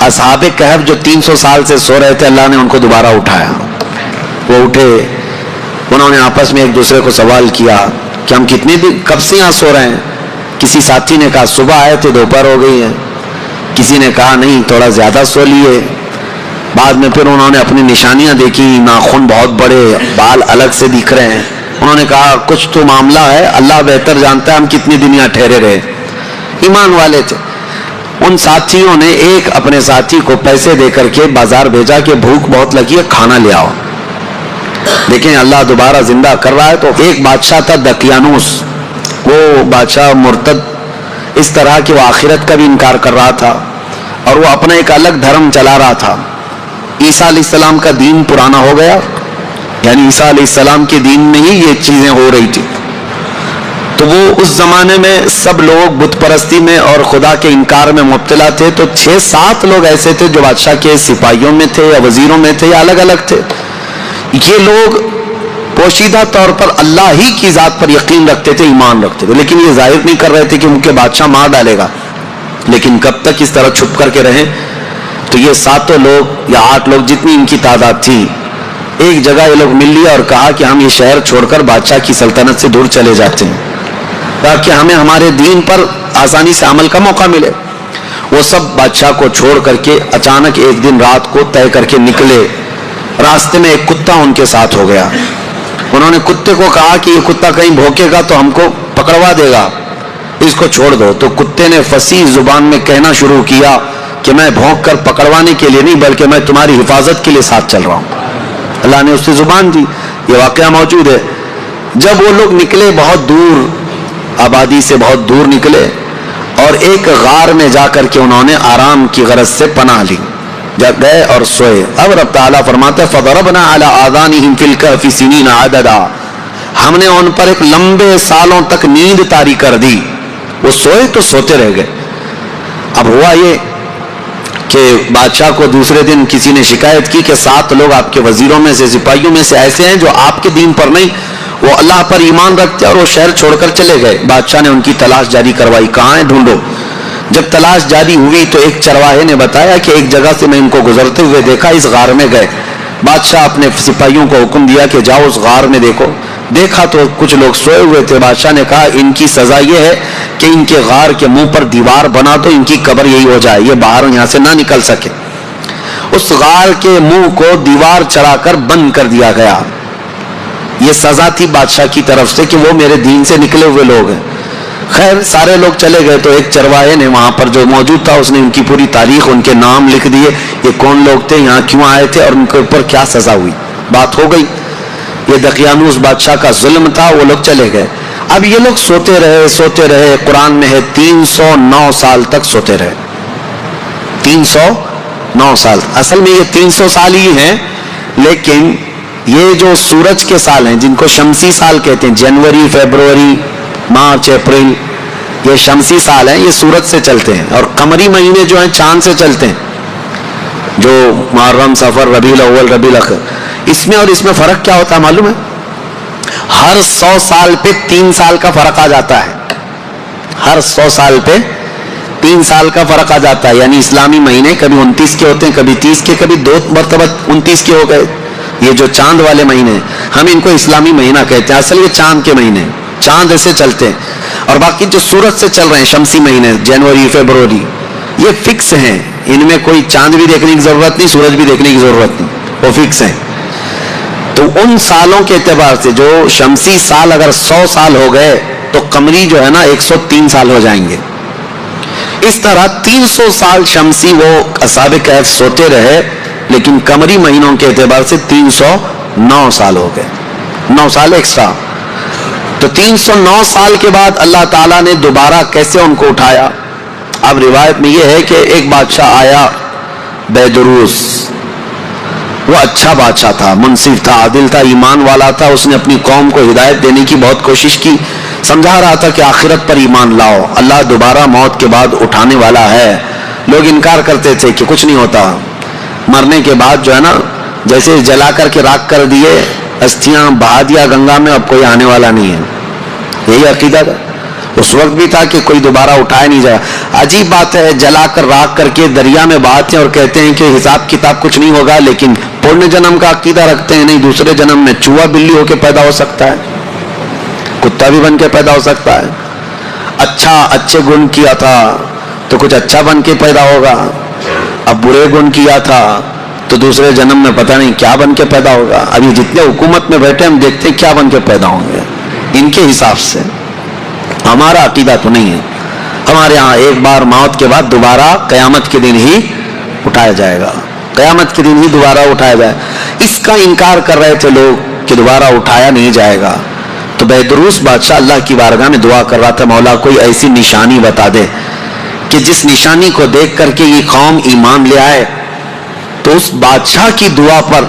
اصحاب کہف جو 300 سال سے سو رہے تھے، اللہ نے ان کو دوبارہ اٹھایا. وہ اٹھے، انہوں نے آپس میں ایک دوسرے کو سوال کیا کہ ہم کتنے دن کب سے یہاں سو رہے ہیں. کسی ساتھی نے کہا صبح آئے تھے دوپہر ہو گئی ہے. کسی نے کہا نہیں تھوڑا زیادہ سو لیے. بعد میں پھر انہوں نے اپنی نشانیاں دیکھی، ناخن بہت بڑے، بال الگ سے دکھ رہے ہیں. انہوں نے کہا کچھ تو معاملہ ہے، اللہ بہتر جانتا ہے ہم کتنی دن یہاں ٹھہرے رہے. ایمان والے تھے. ان ساتھیوں نے ایک اپنے ساتھی کو پیسے دے کر کے بازار بھیجا کہ بھوک بہت لگی ہے، کھانا لے آؤ. دیکھیں اللہ دوبارہ زندہ کر رہا ہے. تو ایک بادشاہ تھا دقیانوس، وہ بادشاہ مرتد اس طرح کہ وہ آخرت کا بھی انکار کر رہا تھا اور وہ اپنا ایک الگ دھرم چلا رہا تھا. عیسیٰ علیہ السلام کا دین پرانا ہو گیا، یعنی عیسیٰ علیہ السلام کے دین میں ہی یہ چیزیں ہو رہی تھی. تو وہ اس زمانے میں سب لوگ بت پرستی میں اور خدا کے انکار میں مبتلا تھے. تو 6-7 لوگ ایسے تھے جو بادشاہ کے سپاہیوں میں تھے یا وزیروں میں تھے یا الگ الگ تھے. یہ لوگ پوشیدہ طور پر اللہ ہی کی ذات پر یقین رکھتے تھے، ایمان رکھتے تھے، لیکن یہ ظاہر نہیں کر رہے تھے کہ ان کے بادشاہ مار ڈالے گا. لیکن کب تک اس طرح چھپ کر کے رہیں. تو یہ 7 لوگ یا 8 لوگ جتنی ان کی تعداد تھی، ایک جگہ یہ لوگ مل لیا اور کہا کہ ہم یہ شہر چھوڑ کر بادشاہ کی سلطنت سے دور چلے جاتے ہیں تاکہ ہمیں ہمارے دین پر آسانی سے عمل کا موقع ملے. وہ سب بادشاہ کو چھوڑ کر کے اچانک ایک دن رات کو طے کر کے نکلے. راستے میں ایک کتا ان کے ساتھ ہو گیا. انہوں نے کتے کو کہا کہ یہ کتا کہیں بھوکے گا تو ہم کو پکڑوا دے گا، اس کو چھوڑ دو. تو کتے نے فصیح زبان میں کہنا شروع کیا کہ میں بھونک کر پکڑوانے کے لیے نہیں بلکہ میں تمہاری حفاظت کے لیے ساتھ چل رہا ہوں. اللہ نے اس سے زبان دی. یہ واقعہ موجود ہے. جب وہ لوگ نکلے بہت دور، آبادی سے بہت دور نکلے اور ایک غار میں جا کر کے انہوں نے آرام کی غرض سے پناہ لی. جب گئے اور سوئے. اب رب تعالیٰ فرماتے ہیں فَضَرَبْنَا عَلَىٰ آذَانِهِمْ فِي الْكَهْفِ سِنِينَ عَدَدًا، ہم نے ان پر ایک لمبے سالوں تک نیند طاری کر دی. وہ سوئے تو سوتے رہ گئے. اب ہوا یہ کہ بادشاہ کو دوسرے دن کسی نے شکایت کی کہ 7 لوگ آپ کے وزیروں میں سے سپاہیوں میں سے ایسے ہیں جو آپ کے دین پر نہیں، وہ اللہ پر ایمان رکھتے اور وہ شہر چھوڑ کر چلے گئے. بادشاہ نے ان کی تلاش جاری کروائی، کہاں ہیں ڈھونڈو. جب تلاش جاری ہوئی تو ایک چرواہے نے بتایا کہ ایک جگہ سے میں ان کو گزرتے ہوئے دیکھا، اس غار میں گئے. بادشاہ اپنے سپاہیوں کو حکم دیا کہ جاؤ اس غار میں دیکھو. دیکھا تو کچھ لوگ سوئے ہوئے تھے. بادشاہ نے کہا ان کی سزا یہ ہے کہ ان کے غار کے منہ پر دیوار بنا دو، ان کی قبر یہی ہو جائے، یہ باہر یہاں سے نہ نکل سکے. اس غار کے منہ کو دیوار چڑھا کر بند کر دیا گیا. یہ سزا تھی بادشاہ کی طرف سے کہ وہ میرے دین سے نکلے ہوئے لوگ ہیں. خیر سارے لوگ چلے گئے تو ایک چرواہے نے وہاں پر جو موجود تھا اس نے ان کی پوری تاریخ، ان کے نام لکھ دیے، یہ کون لوگ تھے، یہاں کیوں آئے تھے اور ان کے اوپر کیا سزا ہوئی. بات ہو گئی. یہ دقیانوس بادشاہ کا ظلم تھا. وہ لوگ چلے گئے. اب یہ لوگ سوتے رہے. قرآن میں ہے 309 سال تک سوتے رہے. 309 سال. اصل میں یہ 300 سال ہی ہیں، لیکن یہ جو سورج کے سال ہیں جن کو شمسی سال کہتے ہیں، جنوری، فیبروری، مارچ، اپریل، یہ شمسی سال ہیں، یہ سورج سے چلتے ہیں. اور قمری مہینے جو ہیں چاند سے چلتے ہیں، جو محرم، صفر، ربیع الاول، ربیع الاخر. اس میں فرق کیا ہوتا ہے معلوم ہے؟ ہر 100 سال پہ 3 سال کا فرق آ جاتا ہے. ہر 100 سال پہ 3 سال کا فرق آ جاتا ہے. یعنی اسلامی مہینے کبھی 29 کے ہوتے ہیں، کبھی 30 کے، کبھی 2 مرتبہ 29 کے ہو گئے. یہ جو چاند والے مہینے ہیں ہم ان کو اسلامی مہینہ کہتے ہیں، اصل یہ چاند کے مہینے، چاند ایسے چلتے ہیں. اور باقی جو سورج سے چل رہے ہیں شمسی مہینے، جنوری، فیبروری، یہ فکس ہیں. ان میں کوئی چاند بھی دیکھنے کی ضرورت نہیں، سورج بھی دیکھنے کی ضرورت نہیں، وہ فکس ہیں. تو ان سالوں کے اعتبار سے جو شمسی سال اگر 100 سال ہو گئے تو قمری جو ہے نا 103 سال ہو جائیں گے. اس طرح 300 سال شمسی وہ اصحاب کہف سوتے رہے، لیکن قمری مہینوں کے اعتبار سے 309 سال ہو گئے. 9 سال ایکسٹرا. تو 309 سال کے بعد اللہ تعالیٰ نے دوبارہ کیسے ان کو اٹھایا؟ اب روایت میں یہ ہے کہ ایک بادشاہ آیا بیدروس. وہ اچھا بادشاہ تھا، منصف تھا، عادل تھا، ایمان والا تھا. اس نے اپنی قوم کو ہدایت دینے کی بہت کوشش کی، سمجھا رہا تھا کہ آخرت پر ایمان لاؤ، اللہ دوبارہ موت کے بعد اٹھانے والا ہے. لوگ انکار کرتے تھے کہ کچھ نہیں ہوتا، مرنے کے بعد جو ہے نا جیسے جلا کر کے راکھ کر دیے، استھیاں بہا دیا گنگا میں، اب کوئی آنے والا نہیں ہے. یہی عقیدہ تھا. اس وقت بھی تھا کہ کوئی دوبارہ اٹھایا نہیں جائے. عجیب بات ہے, جلا کر راکھ کر کے دریا میں بہاتے ہیں اور کہتے ہیں کہ حساب کتاب کچھ نہیں ہوگا, لیکن پورن جنم کا عقیدہ رکھتے ہیں. نہیں, دوسرے جنم میں چوہا بلی ہو کے پیدا ہو سکتا ہے, کتا بھی بن کے پیدا ہو سکتا ہے. اچھے گن کیا تھا تو کچھ اچھا بن کے پیدا ہوگا, اب برے گن کیا تھا تو دوسرے جنم میں پتہ نہیں کیا بن کے پیدا ہوگا. ابھی جتنے حکومت میں بیٹھے ہم دیکھتے ہیں کیا بن کے پیدا ہوں گے ان کے حساب سے. ہمارا عقیدہ تو نہیں ہے. ہمارے ہاں ایک بار موت کے بعد دوبارہ قیامت کے دن ہی اٹھایا جائے گا, قیامت کے دن ہی دوبارہ اٹھایا جائے. اس کا انکار کر رہے تھے لوگ کہ دوبارہ اٹھایا نہیں جائے گا. تو بہدروس بادشاہ اللہ کی بارگاہ میں دعا کر رہا تھا, مولا کوئی ایسی نشانی بتا دے کہ جس نشانی کو دیکھ کر کے یہ قوم ایمان لے آئے. تو اس بادشاہ کی دعا پر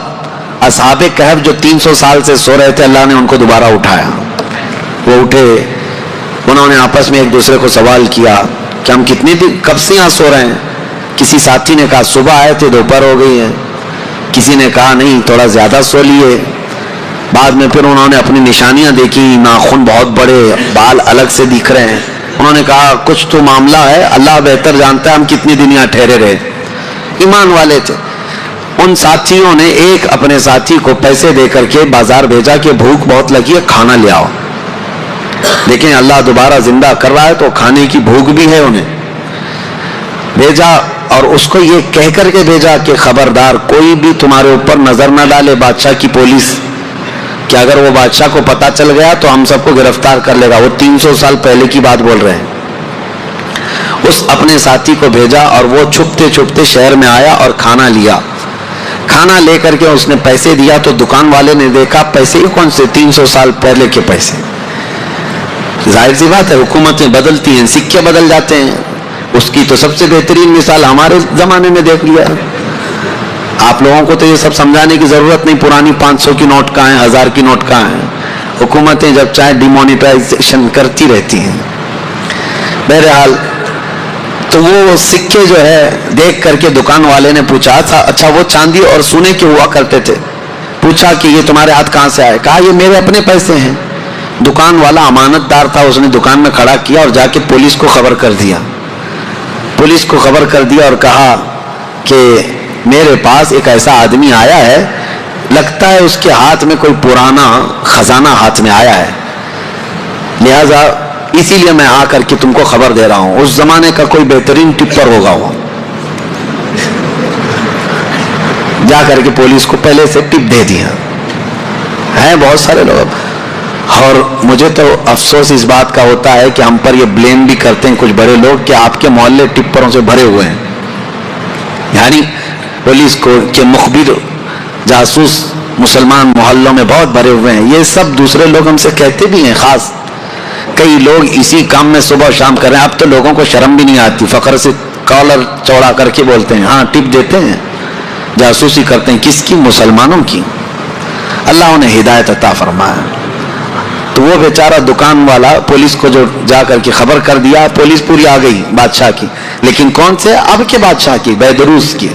اصحاب کہف جو 300 سال سے سو رہے تھے, اللہ نے ان کو دوبارہ اٹھایا. وہ اٹھے, انہوں نے آپس میں ایک دوسرے کو سوال کیا کہ ہم کتنے دن کب سے یہاں سو رہے ہیں. کسی ساتھی نے کہا صبح آئے تھے دوپہر ہو گئی ہے. کسی نے کہا نہیں تھوڑا زیادہ سو لیے. بعد میں پھر انہوں نے اپنی نشانیاں دیکھی, ناخن بہت بڑے, بال الگ سے دکھ رہے ہیں. انہوں نے کہا کچھ تو معاملہ ہے, اللہ بہتر جانتا ہے ہم کتنی دن یہاں ٹھہرے رہے. ایمان والے تھے. ان ساتھیوں نے ایک اپنے ساتھی کو پیسے دے کر کے بازار بھیجا کہ بھوک بہت لگی ہے, کھانا لے آؤ. لیکن اللہ دوبارہ زندہ کر رہا ہے تو کھانے کی بھوک بھی ہے. انہیں بھیجا اور اس کو یہ کہہ کر کے بھیجا کہ خبردار کوئی بھی تمہارے اوپر نظر نہ ڈالے بادشاہ کی پولیس, کہ اگر وہ بادشاہ کو پتا چل گیا تو ہم سب کو گرفتار کر لے گا. وہ 300 سال پہلے کی بات بول رہے ہیں. اس اپنے ساتھی کو بھیجا اور وہ چھپتے چھپتے شہر میں آیا اور کھانا لیا. کھانا لے کر کے اس نے پیسے دیا تو دکان والے نے دیکھا پیسے ہی کون سے, 300 سال پہلے کے پیسے. ظاہر سی بات ہے, حکومتیں بدلتی ہیں, سکے بدل جاتے ہیں. اس کی تو سب سے بہترین مثال ہمارے زمانے میں دیکھ لیا. آپ لوگوں کو تو یہ سب سمجھانے کی ضرورت نہیں, پرانی 500 کی نوٹ کہاں ہیں, 1000 کی نوٹ کہاں ہیں. حکومتیں جب چاہے ڈیمونیٹائزیشن کرتی رہتی ہیں. بہرحال تو وہ سکے جو ہے دیکھ کر کے دکان والے نے پوچھا تھا, اچھا وہ چاندی اور سونے کے ہوا کرتے تھے. پوچھا کہ یہ تمہارے ہاتھ کہاں سے آئے. کہا یہ میرے اپنے پیسے ہیں. دکان والا امانت دار تھا, اس نے دکان میں کھڑا کیا اور جا کے پولیس کو خبر کر دیا. پولیس کو خبر کر دیا اور کہا کہ میرے پاس ایک ایسا آدمی آیا ہے, لگتا ہے اس کے ہاتھ میں کوئی پرانا خزانہ ہاتھ میں آیا ہے, لہذا اسی لیے میں آ کر کے تم کو خبر دے رہا ہوں. اس زمانے کا کوئی بہترین ٹپر ہوگا وہ. جا کر کے پولیس کو پہلے سے ٹپ دے دیا. ہیں بہت سارے لوگ, اور مجھے تو افسوس اس بات کا ہوتا ہے کہ ہم پر یہ بلیم بھی کرتے ہیں کچھ بڑے لوگ کہ آپ کے محلے ٹپروں سے بھرے ہوئے ہیں. یعنی پولیس کو کہ مخبر جاسوس مسلمان محلوں میں بہت بھرے ہوئے ہیں. یہ سب دوسرے لوگ ہم سے کہتے بھی ہیں, خاص کئی لوگ اسی کام میں صبح شام کر رہے ہیں. اب تو لوگوں کو شرم بھی نہیں آتی, فخر سے کالر چوڑا کر کے بولتے ہیں ہاں ٹپ دیتے ہیں, جاسوسی کرتے ہیں. کس کی؟ مسلمانوں کی. اللہ انہیں ہدایت عطا فرمائے. تو وہ بیچارہ دکان والا پولیس کو جو جا کر کے خبر کر دیا, پولیس پوری آ گئی بادشاہ کی, لیکن کون سے؟ اب کے بادشاہ کی, بہدروس کی.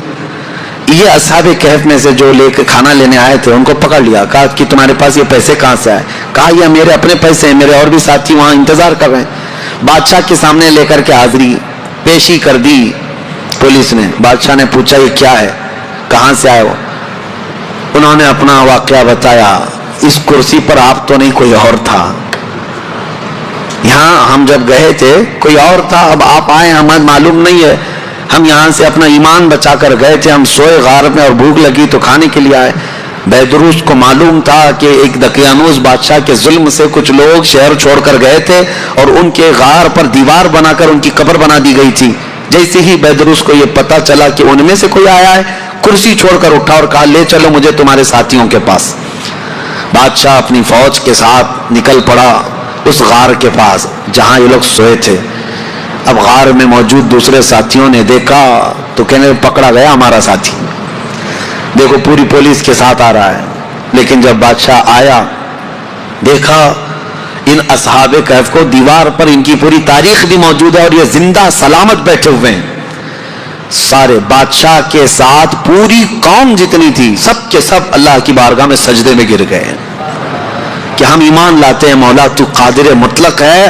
یہ اصحاب کہف میں سے جو لے کے کھانا لینے آئے تھے ان کو پکڑ لیا, کہا کہ تمہارے پاس یہ پیسے کہاں سے آئے؟ کہا یہ میرے اپنے پیسے ہیں, میرے اور بھی ساتھی وہاں انتظار کر رہے ہیں. بادشاہ کے سامنے لے کر کے حاضری پیشی کر دی پولیس نے. بادشاہ نے پوچھا یہ کیا ہے, کہاں سے آئے ہو؟ انہوں نے اپنا واقعہ بتایا. اس کرسی پر آپ تو نہیں, کوئی اور تھا. یہاں ہم جب گئے تھے کوئی اور تھا, اب آپ آئے ہمیں معلوم نہیں ہے. ہم یہاں سے اپنا ایمان بچا کر گئے تھے, ہم سوئے غار میں اور بھوک لگی تو کھانے کے لیے آئے. بہدروس کو معلوم تھا کہ ایک دقیانوس بادشاہ کے ظلم سے کچھ لوگ شہر چھوڑ کر گئے تھے اور ان کے غار پر دیوار بنا کر ان کی قبر بنا دی گئی تھی. جیسے ہی بہدروس کو یہ پتا چلا کہ ان میں سے کوئی آیا ہے, کرسی چھوڑ کر اٹھا اور کہا لے چلو مجھے تمہارے ساتھیوں کے پاس. بادشاہ اپنی فوج کے ساتھ نکل پڑا اس غار کے پاس جہاں یہ لوگ سوئے تھے. اب غار میں موجود دوسرے ساتھیوں نے دیکھا تو کہنے پکڑا گیا ہمارا ساتھی, دیکھو پوری پولیس کے ساتھ آ رہا ہے. لیکن جب بادشاہ آیا دیکھا ان اصحاب کہف کو, دیوار پر ان کی پوری تاریخ بھی موجود ہے اور یہ زندہ سلامت بیٹھے ہوئے ہیں. سارے بادشاہ کے ساتھ پوری قوم جتنی تھی سب کے سب اللہ کی بارگاہ میں سجدے میں گر گئے کہ ہم ایمان لاتے ہیں مولا تو قادر مطلق ہے,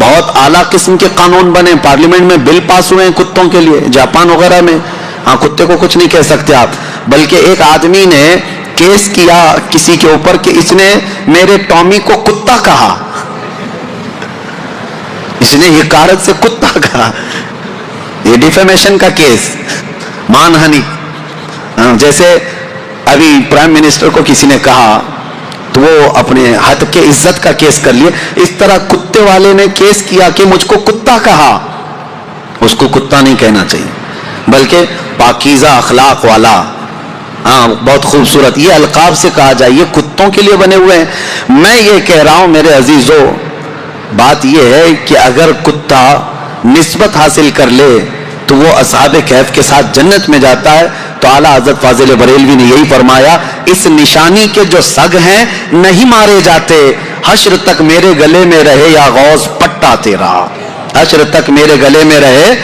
بہت اعلیٰ قسم کے قانون بنے، پارلیمنٹ میں بل پاس ہوئے ہیں کتوں کے لیے، جاپان وغیرہ میں. ہاں کتے کو کچھ نہیں کہہ سکتے آپ، بلکہ ایک آدمی نے کیس کیا کسی کے اوپر کہ اس نے میرے ٹامی کو کتا کہا، اس نے حکارت سے کتا کہا. یہ ڈیفیمیشن کا کیس، مان ہانی. جیسے ابھی پرائم منسٹر کو کسی نے کہا تو وہ اپنے حد کے عزت کا کیس کر لیے، اس طرح کتے والے نے کیس کیا کہ مجھ کو کتا کہا. اس کو کتا نہیں کہنا چاہیے بلکہ پاکیزہ اخلاق والا. ہاں بہت خوبصورت، یہ القاب سے کہا جائے، یہ کتوں کے لیے بنے ہوئے ہیں. میں یہ کہہ رہا ہوں میرے عزیزو، بات یہ ہے کہ اگر کتا نسبت حاصل کر لے تو وہ اصحاب کہف کے ساتھ جنت میں جاتا ہے. تو اعلیٰ حضرت فاضل بریلوی نے یہی فرمایا، اس نشانی کے جو سگ ہیں نہیں مارے جاتے، حشر تک میرے گلے میں رہے یا غوث پٹا تیرا، حشر تک میرے گلے میں رہے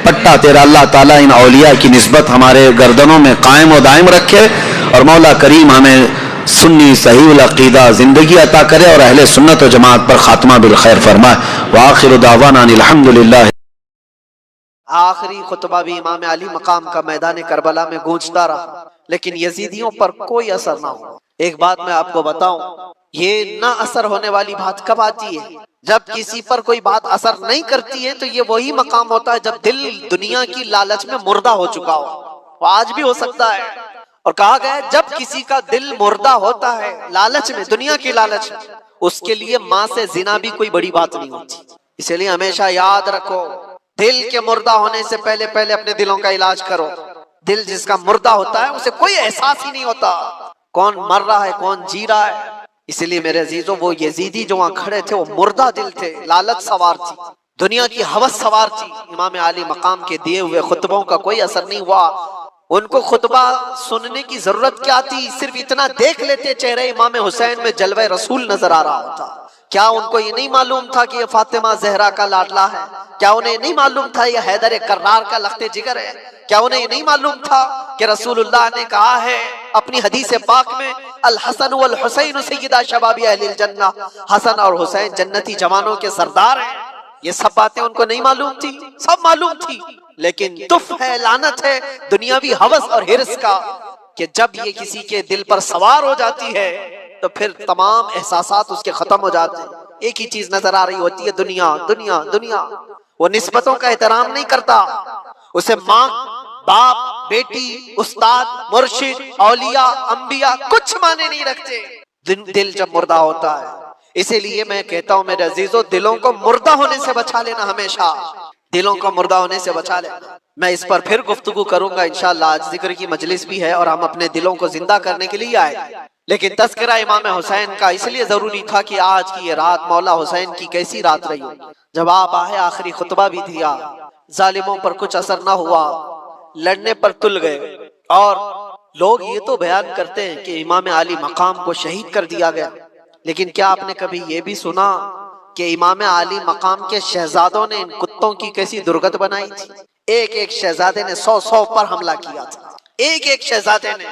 پٹا تیرا. اللہ تعالیٰ ان اولیاء کی نسبت ہمارے گردنوں میں قائم و دائم رکھے، اور مولا کریم ہمیں سنی صحیح العقیدہ زندگی عطا کرے اور اہل سنت و جماعت پر خاتمہ بالخیر فرمائے. وآخر دعوانا الحمدللہ. آخری خطبہ بھی امام علی مقام کا میدان کربلا میں گونجتا رہا، لیکن یزیدیوں پر کوئی اثر نہ ہوا. ایک بات میں آپ کو بتاؤں، یہ نہ اثر ہونے والی بات کب آتی ہے؟ جب کسی پر کوئی بات اثر نہیں کرتی ہے تو یہ وہی مقام ہوتا ہے جب دل دنیا کی لالچ میں مردہ ہو چکا ہو. وہ آج بھی ہو سکتا ہے. اور کہا گیا ہے جب کسی کا دل مردہ ہوتا ہے لالچ میں، دنیا کی لالچ میں، اس کے لیے ماں سے زنا بھی کوئی بڑی بات نہیں ہوتی. اسی لیے ہمیشہ یاد رکھو، دل کے مردہ ہونے سے پہلے اپنے دلوں کا علاج کرو. دل جس کا مردہ ہوتا ہے اسے کوئی احساس ہی نہیں ہوتا کون مر رہا ہے کون جی رہا ہے. اس لیے میرے عزیزوں، وہ یزیدی جو وہاں کھڑے تھے وہ مردہ دل تھے، لالچ سوار تھی، دنیا کی ہوس سوار تھی. امام علی مقام کے دیے ہوئے خطبوں کا کوئی اثر نہیں ہوا. ان کو خطبہ سننے کی ضرورت کیا تھی؟ صرف اتنا دیکھ لیتے چہرے امام حسین میں جلوہ رسول نظر آ رہا ہوتا. کیا ان کو یہ نہیں معلوم تھا کہ یہ فاطمہ زہرا کا لاڈلا ہے؟ کیا انہیں نہیں معلوم تھا یہ حیدر کرار کا لخت جگر ہے؟ کیا انہیں یہ نہیں معلوم تھا کہ رسول اللہ نے کہا ہے اپنی حدیث پاک میں، الحسن والحسین سیدہ شباب اہل الجنہ، حسن اور حسین جنتی جوانوں کے سردار ہیں؟ یہ سب باتیں ان کو نہیں معلوم تھی؟ سب معلوم تھی، لیکن تف ہے، لعنت ہے دنیاوی ہوس اور ہرس کا کہ جب یہ کسی کے دل پر سوار ہو جاتی ہے تو پھر تمام احساسات اس کے ختم ہو جاتے ہیں. ایک ہی چیز نظر آ رہی ہوتی ہے، دنیا دنیا دنیا. وہ نسبتوں کا احترام نہیں کرتا، اسے ماں باپ بیٹی استاد مرشد اولیاء انبیاء کچھ مانے نہیں رکھتے دل جب مردہ ہوتا ہے. اسی لیے میں کہتا ہوں میرے عزیزو، دلوں کو مردہ ہونے سے بچا لینا، ہمیشہ دلوں کو مردہ ہونے سے بچا لینا. میں اس پر پھر گفتگو کروں گا انشاءاللہ. آج ذکر کی مجلس بھی ہے اور ہم اپنے دلوں کو زندہ کرنے کے لیے آئے، لیکن تذکرہ امام حسین کا اس لیے ضروری تھا کہ آج کی یہ رات مولا حسین کی کیسی رات رہی. جب آپ آئے آخری خطبہ بھی دیا، ظالموں پر کچھ اثر نہ ہوا، لڑنے پر تل گئے. اور لوگ یہ تو بیان کرتے ہیں کہ امام علی مقام کو شہید کر دیا گیا، لیکن کیا آپ نے کبھی یہ بھی سنا کہ امام علی مقام کے شہزادوں نے ان کتوں کی کیسی درگت بنائی تھی؟ ایک شہزادے نے 100 پر حملہ کیا تھا. ایک شہزادے نے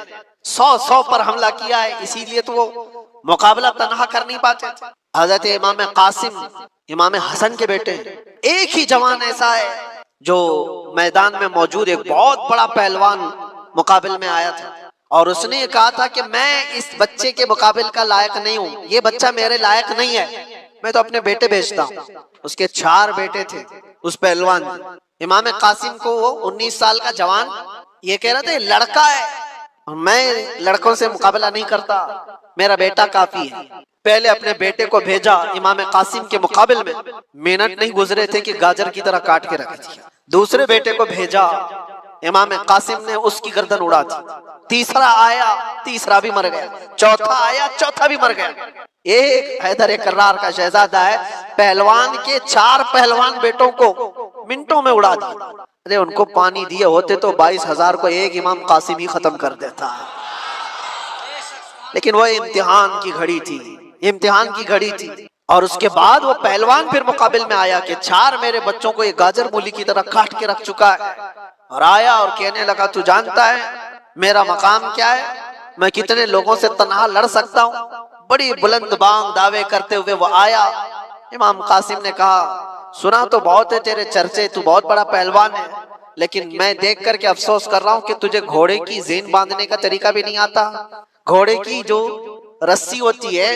100 پر حملہ کیا ہے. اسی لیے تو وہ مقابلہ تنہا کر نہیں پاتے تھے. حضرت امام قاسم امام حسن کے بیٹے، ایک ہی جوان ایسا ہے جو میدان میں موجود ایک بہت بڑا پہلوان مقابل میں آیا تھا، اور اس نے یہ کہا تھا کہ میں اس بچے کے مقابل کا لائق نہیں ہوں، یہ بچہ میرے لائق نہیں ہے، میں تو اپنے بیٹے بھیجتا ہوں. اس کے 4 بیٹے تھے اس پہلوان. امام قاسم کو وہ 19 سال کا جوان یہ کہہ رہا تھا یہ لڑکا ہے، میں لڑکوں سے مقابلہ نہیں کرتا، میرا بیٹا کافی ہے. پہلے اپنے بیٹے کو بھیجا امام قاسم کے مقابل میں، منٹ نہیں گزرے تھے کہ گاجر کی طرح کاٹ کے رکھ دیا. دوسرے بیٹے کو بھیجا، امام قاسم نے اس کی گردن اڑا دی. تیسرا آیا، تیسرا بھی مر گیا. چوتھا آیا، چوتھا بھی مر گیا. ایک حیدر کرار کا شہزادہ ہے، پہلوان کے 4 پہلوان بیٹوں کو منٹوں میں اڑا دیا. ارے ان کو پانی دیے ہوتے تو 22,000 کو ایک امام قاسم ہی ختم کر دیتا. لیکن وہ امتحان کی گھڑی تھی، امتحان کی گھڑی تھی. اور اس کے بعد وہ پہلوان پھر مقابل میں آیا کہ 4 میرے بچوں کو یہ گاجر مولی کی طرح کاٹ کے رکھ چکا ہے. اور آیا اور کہنے لگا تو جانتا ہے میرا مقام کیا ہے، میں کتنے لوگوں سے تنہا لڑ سکتا ہوں. بڑی بلند بانگ دعوے کرتے ہوئے وہ آیا. امام قاسم نے کہا سنا تو بہت ہے تیرے چرچے، تو بہت بڑا پہلوان ہے، لیکن میں دیکھ کر کے افسوس کر رہا ہوں کہ تجھے گھوڑے کی زین باندھنے کا طریقہ بھی نہیں آتا۔ گھوڑے کی جو رسی ہوتی ہے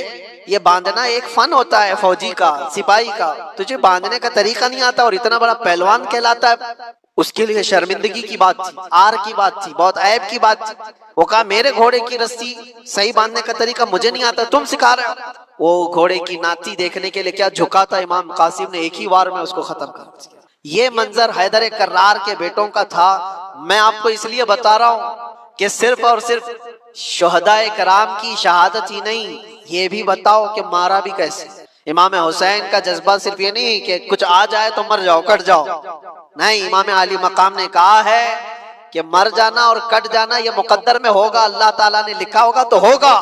یہ باندھنا ایک فن ہوتا ہے فوجی کا، سپاہی کا، تجھے باندھنے کا طریقہ نہیں آتا اور اتنا بڑا پہلوان کہلاتا ہے۔ اس کے لیے شرمندگی کی بات تھی، آر کی بات تھی، بہت عیب کی بات تھی۔ وہ کہا میرے گھوڑے کی رسی صحیح باندھنے کا طریقہ مجھے نہیں آتا، تم سکھا رہے ہو۔ وہ گھوڑے کی ناتی دیکھنے کے لیے کیا جھکا تھا، امام قاسم نے ایک ہی وار میں اس کو ختم کر دیا۔ یہ منظر حیدر کرار کے بیٹوں کا تھا۔ میں آپ کو اس لیے بتا رہا ہوں کہ صرف اور صرف شہداء کرام کی شہادت ہی نہیں، یہ بھی بتاؤ کہ مارا بھی کیسے۔ امام حسین کا جذبہ صرف یہ نہیں کہ کچھ آ جائے تو مر جاؤ، کٹ جاؤ، نہیں، امام علی مقام نے کہا ہے کہ مر جانا اور کٹ جانا یہ مقدر میں ہوگا، اللہ تعالیٰ نے لکھا ہوگا تو ہوگا،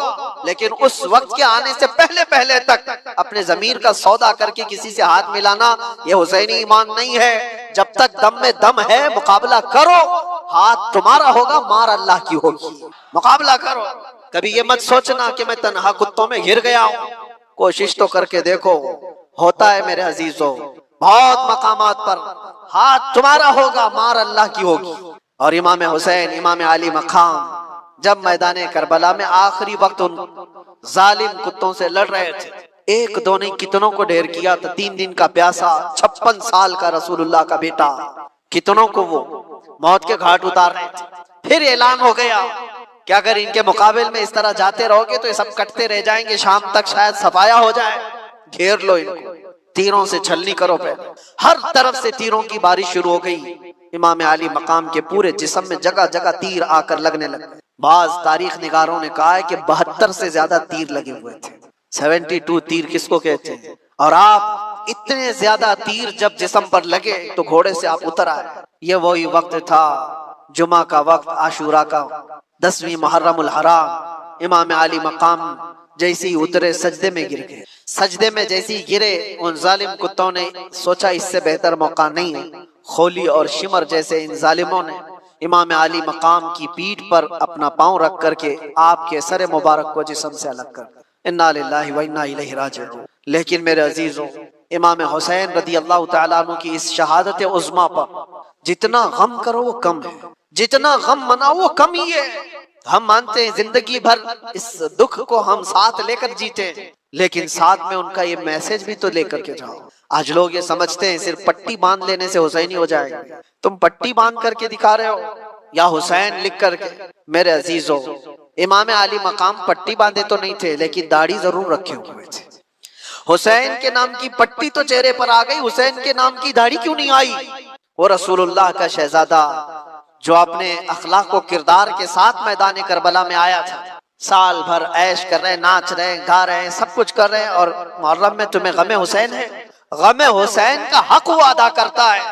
لیکن اس وقت کے آنے سے پہلے تک اپنے ضمیر کا سودا کر کے کسی سے ہاتھ ملانا یہ حسینی ایمان نہیں ہے۔ جب تک دم میں دم ہے مقابلہ کرو، ہاتھ تمہارا ہوگا، مار اللہ کی ہوگی، مقابلہ کرو۔ کبھی یہ مت سوچنا کہ میں تنہا کتوں میں گر گیا ہوں، کوشش تو کر کے دیکھو، ہوتا ہے میرے عزیزوں، بہت مقامات پر ہاتھ تمہارا ہوگا، مار اللہ کی ہوگی۔ اور امام حسین، امام علی مقام جب میدان کربلا میں آخری وقت ان ظالم کتوں سے لڑ رہے تھے، ایک دو نہیں کتنوں کو ڈھیر کیا تھا، 3 دن کا پیاسا، 56 سال کا رسول اللہ کا بیٹا، کتنوں کو وہ موت کے گھاٹ اتار رہے تھے۔ پھر اعلان ہو گیا کہ اگر ان کے مقابل میں اس طرح جاتے رہو گے تو یہ سب کٹتے رہ جائیں گے، شام تک شاید صفایا ہو جائے، گھیر لو ان کو، تیروں سے چھلنی کرو پہلے۔ ہر طرف سے تیروں کی بارش شروع ہو گئی، امام علی مقام کے پورے جسم میں جگہ جگہ تیر آ کر لگنے لگے۔ بعض تاریخ نگاروں نے کہا ہے کہ 72 سے زیادہ تیر لگے ہوئے تھے۔ 72 تیر کس کو کہتے ہیں؟ اور آپ اتنے زیادہ تیر جب جسم پر لگے تو گھوڑے سے آپ اتر آئے۔ یہ وہی وقت تھا، جمعہ کا وقت، عاشورہ کا 10ویں محرم الحرام۔ امام علی مقام جیسی اترے سجدے میں گر گئے۔ سجدے میں جیسی گرے، ان ظالم کتوں نے سوچا اس سے بہتر موقع نہیں ہے۔ خولی اور شمر جیسے ان ظالموں نے امام علی مقام کی پیٹھ پر اپنا پاؤں رکھ کر کے آپ کے سر مبارک کو جسم سے الگ کر دیا۔ انا للہ و انا الیہ راجعون۔ لیکن میرے عزیزوں، امام حسین رضی اللہ تعالیٰ عنہ کی اس شہادت عظمیٰ پر جتنا غم کرو وہ کم ہے، جتنا غم مناؤ وہ کم ہی ہے۔ ہم مانتے ہیں زندگی بھر اس دکھ کو ہم ساتھ لے کر جیتے ہیں، لیکن ساتھ میں ان کا یہ میسج بھی تو لے کر کے جاؤ۔ آج لوگ یہ سمجھتے ہیں صرف پٹی باندھ لینے سے حسینی ہو جائے گا۔ تم پٹی باندھ کر کے دکھا رہے ہو یا حسین لکھ کر کے؟ میرے عزیزوں، امام علی مقام پٹی باندھے تو نہیں تھے لیکن داڑھی ضرور رکھے ہوئے تھے۔ حسین کے نام کی پٹی تو چہرے پر آ گئی، حسین کے نام کی داڑھی کیوں نہیں آئی؟ وہ رسول اللہ کا شہزادہ جو اپنے اخلاق و کردار کے ساتھ میدان کربلا میں آیا تھا، سال بھر عیش کر رہے، ناچ رہے، گا رہے، سب کچھ کر رہے، اور محرم میں تمہیں غم حسین ہے؟ غم حسین کا حق وہ ادا کرتا ہے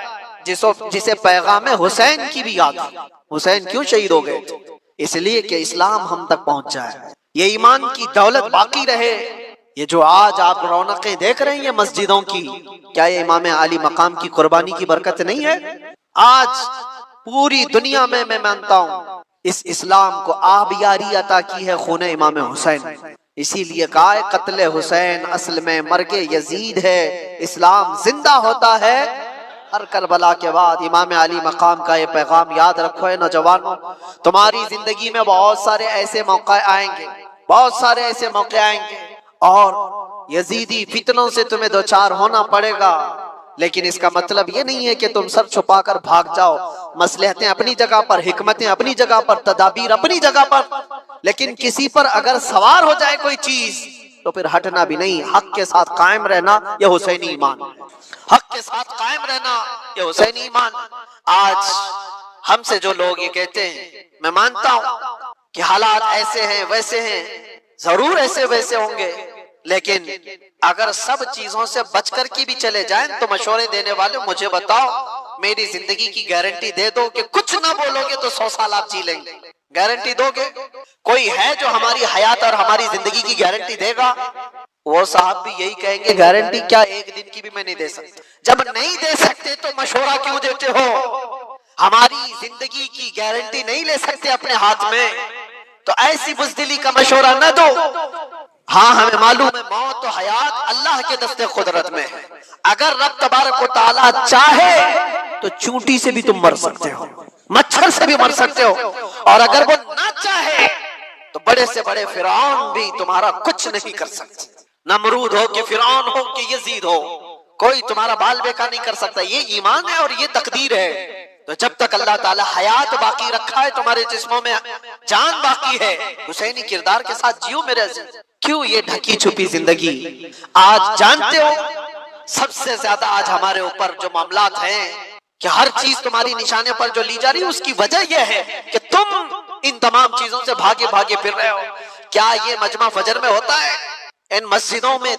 جسے پیغام حسین کی بھی یاد ہے۔ حسین کیوں شہید ہو گئے تھے؟ اس لیے کہ اسلام ہم تک پہنچ جائے، یہ ایمان کی دولت باقی رہے۔ یہ جو آج آپ رونقیں دیکھ رہے ہیں مسجدوں کی، کیا یہ امام علی مقام کی قربانی کی برکت نہیں ہے؟ آج پوری دنیا میں میں مانتا ہوں اس اسلام کو آبیاری عطا کی ہے خون امام حسین۔ اسی لیے کہا ہے قتل حسین اصل میں مرگ یزید ہے، اسلام زندہ ہوتا ہے ہر کربلا کے بعد۔ امام علی مقام کا یہ پیغام یاد رکھو ہے نوجوانوں، تمہاری زندگی میں بہت سارے ایسے موقع آئیں گے، بہت سارے ایسے موقع آئیں گے، اور یزیدی فتنوں سے تمہیں دوچار ہونا پڑے گا، لیکن اس کا مطلب یہ نہیں ہے کہ تم سر چھپا کر بھاگ جاؤ۔ مصلحتیں اپنی جگہ پر، حکمتیں اپنی جگہ پر، تدابیر اپنی جگہ پر، لیکن کسی پر اگر سوار ہو جائے کوئی چیز تو پھر ہٹنا بھی نہیں، حق کے ساتھ قائم رہنا یہ حسینی ایمان، حق کے ساتھ قائم رہنا یہ حسینی ایمان۔ آج ہم سے جو لوگ یہ کہتے ہیں، میں مانتا ہوں کہ حالات ایسے ہیں ویسے ہیں، ضرور ایسے ویسے ہوں گے، لیکن اگر سب چیزوں سے بچ کر کی بھی چلے جائیں تو مشورے دینے والے مجھے بتاؤ، میری زندگی کی گارنٹی دے دو کہ کچھ نہ بولو گے تو 100 سال آپ جی لیں گے، گارنٹی دو گے؟ کوئی ہے جو ہماری حیات اور ہماری زندگی کی گارنٹی دے گا؟ وہ صاحب بھی یہی کہیں گے گارنٹی کیا، ایک دن کی بھی میں نہیں دے سکتا۔ جب نہیں دے سکتے تو مشورہ کیوں دیتے ہو؟ ہماری زندگی کی گارنٹی نہیں لے سکتے اپنے ہاتھ میں تو ایسی بزدلی کا مشورہ نہ دو۔ ہاں ہمیں معلوم ہے موت موت و حیات اللہ کے دستے قدرت میں ہے. اگر رب تبارک و تعالیٰ چاہے تو چونٹی سے بھی تم مر سکتے ہو, مچھر سے بھی مر سکتے ہو, اور اگر وہ نہ چاہے تو بڑے سے بڑے فرعون بھی تمہارا کچھ نہیں کر سکتے. نمرود ہو کہ فرعون ہو کہ یزید ہو, کوئی تمہارا بال بیکا نہیں کر سکتا. یہ ایمان ہے اور یہ تقدیر ہے. تو جب تک اللہ تعالیٰ حیات باقی رکھا ہے, تمہارے جسموں میں جان باقی ہے, حسینی کردار کے ساتھ جیو میرے عزیز. کیوں یہ ڈھکی چھپی زندگی؟ آج جانتے ہو سب سے زیادہ آج ہمارے اوپر جو معاملات ہیں کہ ہر چیز تمہاری نشانے پر جو لی جا رہی ہے, اس کی وجہ یہ ہے کہ تم ان تمام چیزوں سے بھاگے بھاگے پھر رہے ہو. کیا یہ مجمع فجر میں ہوتا ہے؟ ان مسجدوں میں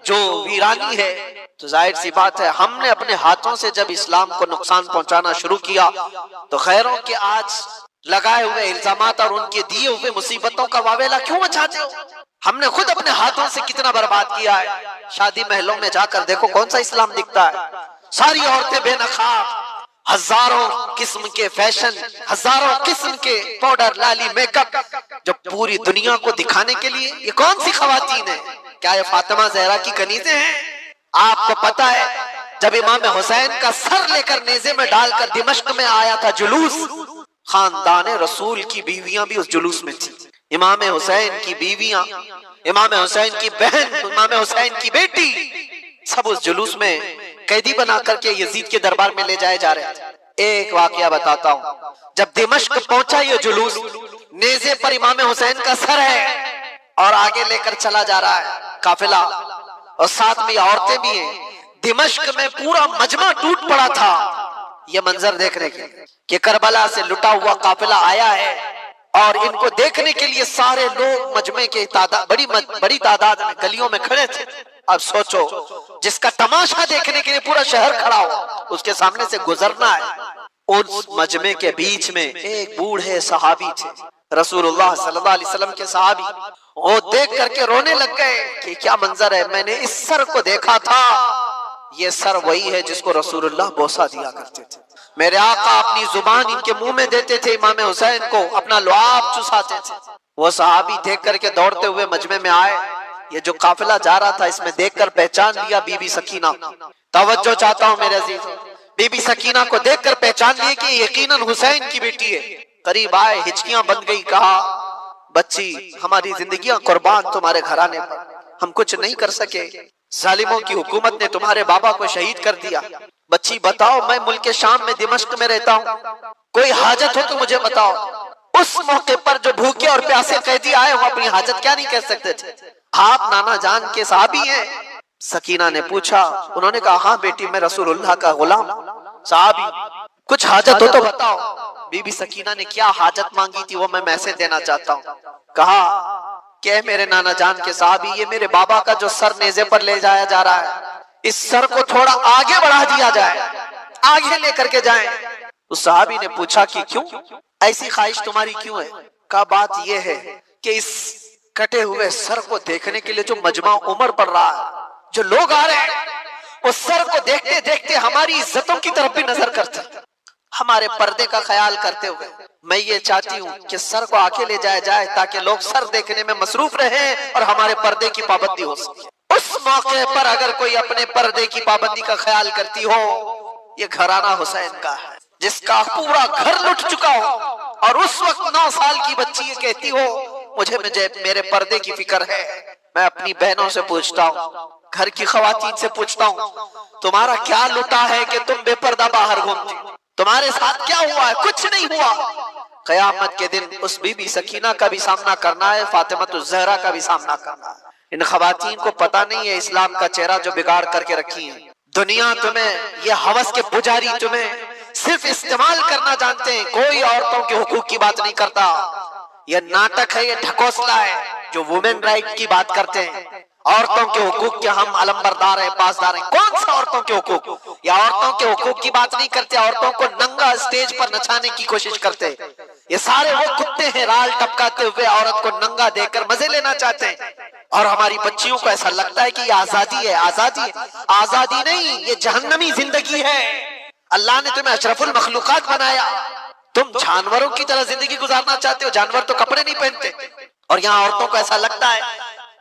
جو ویرانی ہے, تو ظاہر سی بات ہے ہم نے اپنے ہاتھوں سے جب اسلام کو نقصان پہنچانا شروع کیا تو خیروں کے آج لگائے ہوئے الزامات اور ان کے دیے ہوئے مصیبتوں کا واویلا کیوں مچاتے ہو؟ ہم نے خود اپنے ہاتھوں سے کتنا برباد کیا ہے. شادی محلوں میں جا کر دیکھو کون سا اسلام دکھتا ہے. ساری عورتیں بے نقاب, ہزاروں قسم کے فیشن, ہزاروں قسم کے پاؤڈر, لالی, میک اپ, جو پوری دنیا کو دکھانے کے لیے. یہ کون سی خواتین ہیں؟ کیا یہ فاطمہ زہرا کی کنیزیں ہیں؟ آپ کو پتا ہے جب امام حسین کا سر لے کر نیزے میں ڈال کر دمشق میں آیا تھا جلوس, خاندان رسول کی بیویاں بھی اس جلوس میں تھی. امام حسین کی بیویاں, امام حسین کی بہن, امام حسین کی بیٹی, سب اس جلوس میں قیدی بنا کر کے یزید کے دربار میں لے جائے جا رہے تھے. ایک واقعہ بتاتا ہوں. جب دمشق پہنچا یہ جلوس, نیزے پر امام حسین کا سر ہے اور آگے لے کر چلا جا رہا ہے قافلہ, اور ساتھ میں عورتیں بھی ہیں. دمشق میں پورا مجمع ٹوٹ پڑا تھا یہ منظر دیکھنے کے کہ کربلا سے لٹا ہوا قافلہ آیا ہے, اور ان کو دیکھنے کے لیے سارے لوگ مجمع کے بڑی تعداد میں گلیوں میں کھڑے تھے. اب سوچو جس کا تماشا دیکھنے کے لیے پورا شہر کھڑا ہو, اس کے سامنے سے گزرنا ہے. اس مجمع کے بیچ میں ایک بوڑھے صحابی تھے, رسول اللہ صلی اللہ علیہ وسلم کے صحابی. وہ دیکھ کر کے رونے لگ گئے کہ کیا منظر ہے, میں نے اس سر کو دیکھا تھا, یہ سر وہی ہے جس کو رسول اللہ بوسہ دیا کرتے تھے. میرے آقا اپنی زبان ان کے منہ میں دیتے تھے, امام حسین کو اپنا لعاب چساتے تھے. وہ صحابی دیکھ کر کے دوڑتے ہوئے مجمع میں آئے. یہ جو قافلہ جا رہا تھا اس میں دیکھ کر پہچان لیا بی بی سکینہ. توجہ چاہتا ہوں میرے عزیز, بی بی سکینہ کو دیکھ کر پہچان لیے کہ یقیناً حسین کی بیٹی ہے. قریب آئے, ہچکیاں بن گئی, کہا بچی ہماری زندگیاں قربان تمہارے گھرانے پر, ہم کچھ نہیں کر سکے, ظالموں کی حکومت نے تمہارے بابا کو شہید کر دیا. بچی بتاؤ, میں ملک شام میں دمشق میں رہتا ہوں, کوئی حاجت ہو تو مجھے بتاؤ. اس موقع پر جو بھوکے اور پیاسے قیدی آئے ہو اپنی حاجت کیا نہیں کہہ سکتے تھے؟ آپ نانا جان کے صحابی ہیں. سکینہ نے پوچھا, انہوں نے کہا ہاں بیٹی میں رسول اللہ کا غلام صحابی, کچھ حاجت ہو تو بتاؤ. بی بی سکینہ نے کیا حاجت مانگی تھی وہ میں میسج دینا چاہتا ہوں. کہا کہ میرے نانا جان کے صحابی, یہ میرے بابا کا جو سر نیزے پر لے جایا جا رہا ہے, اس سر کو تھوڑا آگے بڑھا دیا جائے, آگے لے کر کے جائیں. اس صحابی نے پوچھا کہ کیوں, ایسی خواہش تمہاری کیوں ہے؟ کہا بات یہ ہے کہ اس کٹے ہوئے سر کو دیکھنے کے لیے جو مجمع عمر پڑ رہا ہے, جو لوگ آ رہے ہیں, اس سر کو دیکھتے دیکھتے ہماری عزتوں کی طرف بھی نظر کرتے, ہمارے پردے کا خیال کرتے ہوئے میں یہ چاہتی ہوں کہ سر کو آگے لے جایا جائے تاکہ لوگ سر دیکھنے میں مصروف رہیں اور ہمارے پردے کی پابندی ہو سکے. اس موقع پر اگر کوئی اپنے پردے کی پابندی کا خیال کرتی ہو, یہ گھرانہ حسین کا ہے جس کا پورا گھر لٹ چکا ہو, اور اس وقت 9 سال کی بچی یہ کہتی ہو مجھے میرے پردے کی فکر ہے. میں اپنی بہنوں سے پوچھتا ہوں, گھر کی خواتین سے پوچھتا ہوں, تمہارا کیا لٹا ہے کہ تم بے پردہ باہر گھومتی؟ تمہارے ساتھ کیا ہوا ہے؟ کچھ نہیں ہوا. قیامت کے دن اس بی بی سکینہ کا بھی سامنا کرنا ہے, فاطمہ الزہرا کا بھی سامنا کرنا ہے. ان خواتین کو پتہ نہیں ہے اسلام کا چہرہ جو بگاڑ کر کے رکھی ہیں. دنیا تمہیں, یہ ہوس کے پجاری تمہیں صرف استعمال کرنا جانتے ہیں, کوئی عورتوں کے حقوق کی بات نہیں کرتا. یہ ناٹک ہے, یہ ڈھکوسلا ہے جو وومن رائٹ کی بات کرتے ہیں. عورتوں کے حقوق کے ہم علمبردار ہیں, پاسدار ہیں. کون سا عورتوں کے حقوق؟ یہ عورتوں کے حقوق کی بات نہیں کرتے, عورتوں کو ننگا اسٹیج پر نچانے کی کوشش کرتے. یہ سارے وہ کتے ہیں رال ٹپکاتے ہوئے عورت کو ننگا دے کر مزے لینا چاہتے ہیں, اور ہماری بچیوں کو ایسا لگتا ہے کہ یہ آزادی ہے. آزادی ہے, آزادی نہیں, یہ جہنمی زندگی ہے. اللہ نے تمہیں اشرف المخلوقات بنایا, تم جانوروں کی طرح زندگی گزارنا چاہتے ہو. جانور تو کپڑے نہیں پہنتے, اور یہاں عورتوں کو ایسا لگتا ہے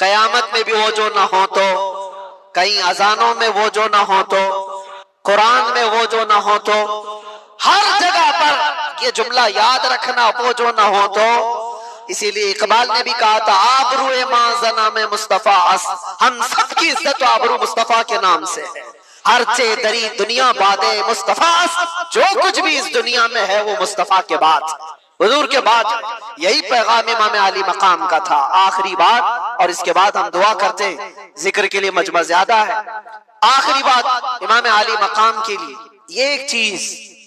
قیامت میں بھی وہ جو نہ ہو تو، کہیں اذانوں میں وہ جو نہ ہو تو، قرآن میں وہ جو نہ ہو تو، ہر جگہ پر یہ جملہ یاد رکھنا، وہ جو نہ ہو تو۔ اسی لیے اقبال نے بھی کہا تھا آبرو ماں زنا میں مصطفیٰ اس، ہم سب کی عزت و آبرو مصطفیٰ کے نام سے ہے، ہر چے دری دنیا بادے مصطفیٰ اس، جو کچھ بھی اس دنیا میں ہے وہ مصطفیٰ کے بعد، حضور کے بعد۔ یہی پیغام امام علی مقام کا تھا۔ آخری بات، اور اس کے بعد ہم دعا کرتے ہیں، ذکر کے لیے مجمع زیادہ ہے۔ آخری بات امام علی مقام کے لیے، یہ ایک چیز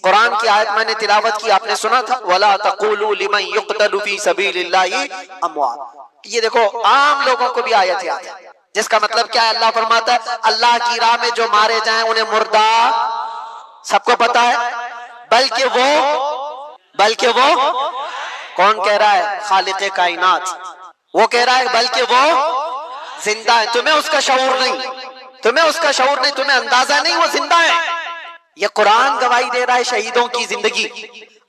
قرآن کی آیت میں نے تلاوت کی، آپ نے سنا تھا وَلَا تَقُولُوا لِمَنْ يُقْتَلُ فِي سَبِيلِ اللَّهِ أَمْوَاتٌ۔ یہ دیکھو عام لوگوں کو بھی آیت یاد ہے، جس کا مطلب کیا ہے؟ اللہ فرماتا ہے اللہ کی راہ میں جو مارے جائیں انہیں مردہ، سب کو پتا ہے، بلکہ وہ کون کہہ رہا ہے؟ خالق کائنات، وہ کہہ رہا ہے بلکہ وہ زندہ ہے۔ تمہیں اس کا شعور نہیں، تمہیں اندازہ نہیں وہ زندہ ہے۔ یہ قرآن گواہی دے رہا ہے شہیدوں کی زندگی۔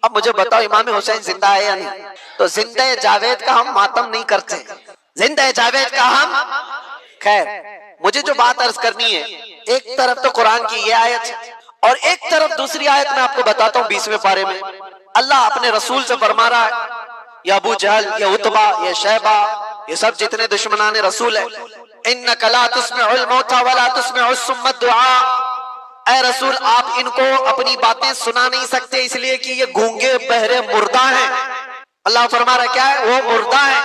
اب مجھے بتاؤ امام حسین زندہ ہے یا نہیں؟ تو زندہ جاوید کا ہم ماتم نہیں کرتے، زندہ جاوید کا ہم، خیر مجھے جو بات عرض کرنی ہے، ایک طرف تو قرآن کی یہ آیت اور ایک طرف دوسری آیت میں آپ کو بتاتا ہوں 20ویں پارے میں اللہ اپنے رسول سے فرما رہا ہے، یا ابو جہل، یا عتبہ، یا شیبہ، یہ سب جتنے دشمنان رسول ہیں، اِنَّكَ لَا تُسْمِعُ الْمَوْتَى وَلَا تُسْمِعُ الصُّمَّ الدُّعَاءَ، اے رسول آپ ان کو اپنی باتیں سنا نہیں سکتے اس لیے کہ یہ گونگے بہرے مردہ ہیں۔ اللہ فرما رہا کیا ہے؟ وہ مردہ ہیں۔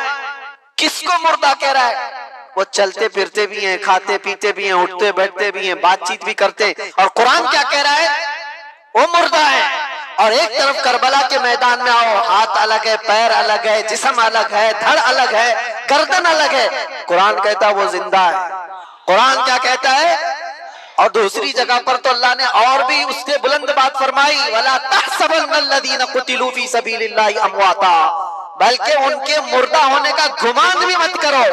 کس کو مردہ کہہ رہا ہے؟ وہ چلتے پھرتے بھی ہیں، کھاتے پیتے بھی ہیں، اٹھتے بیٹھتے بھی ہیں، بات چیت بھی کرتے ہیں، اور قرآن کیا کہہ رہا ہے؟ وہ مردہ ہے۔ اور ایک طرف کربلا کے میدان میں آؤ، ہاتھ الگ ہے، پیر الگ ہے، جسم الگ ہے، دھڑ الگ ہے، گردن الگ ہے، قرآن کہتا ہے وہ زندہ ہے۔ قرآن کیا کہتا ہے؟ اور دوسری جگہ پر تو اللہ نے اور بھی اس سے بلند بات فرمائی، وَلَا تَحْسَبَنَّ الَّذِينَ قُتِلُوا فِي سَبِيلِ اللَّهِ أَمْوَاتًا، بلکہ ان کے مردہ ہونے کا گمان بھی مت کرو۔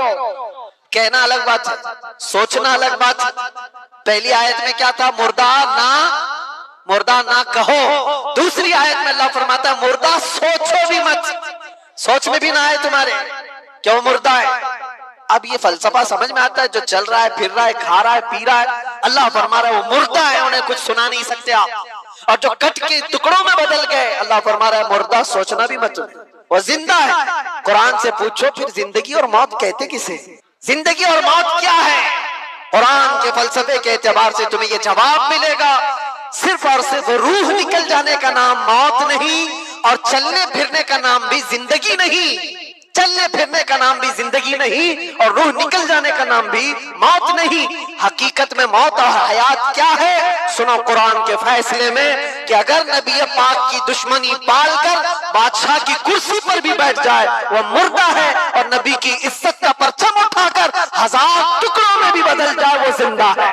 کہنا الگ بات ہے، سوچنا الگ بات ہے۔ پہلی آیت میں کیا تھا؟ مردہ نہ کہو۔ دوسری آیت میں اللہ فرماتا ہے مردہ سوچو بھی مت، سوچ میں بھی نہ آئے تمہارے کہ وہ مردہ ہے۔ اب یہ فلسفہ سمجھ میں آتا ہے، جو چل رہا ہے، پھر رہا ہے، کھا رہا ہے، پی رہا ہے، اللہ فرما رہا ہے وہ مردہ ہے، انہیں کچھ سنا نہیں سکتے آپ۔ اور جو کٹ کے ٹکڑوں میں بدل گئے، اللہ فرما رہا ہے مردہ سوچنا بھی مت، وہ زندہ ہے۔ قرآن سے پوچھو پھر زندگی اور موت کہتے کسے؟ زندگی اور موت کیا ہے؟ قرآن کے فلسفے کے اعتبار سے تمہیں یہ جواب ملے گا، صرف اور صرف روح نکل جانے کا نام موت نہیں، اور چلنے پھرنے کا نام بھی زندگی نہیں، چلنے پھرنے کا نام بھی زندگی نہیں، اور روح نکل جانے کا نام بھی موت نہیں۔ حقیقت میں موت اور حیات کیا ہے؟ سنو قرآن کے فیصلے میں کہ اگر نبی پاک کی دشمنی پال کر بادشاہ کی کرسی پر بھی بیٹھ جائے وہ مردہ ہے، اور نبی کی عزت کا پرچم اٹھا کر 1000 ٹکڑوں میں بھی بدل جائے وہ زندہ ہے۔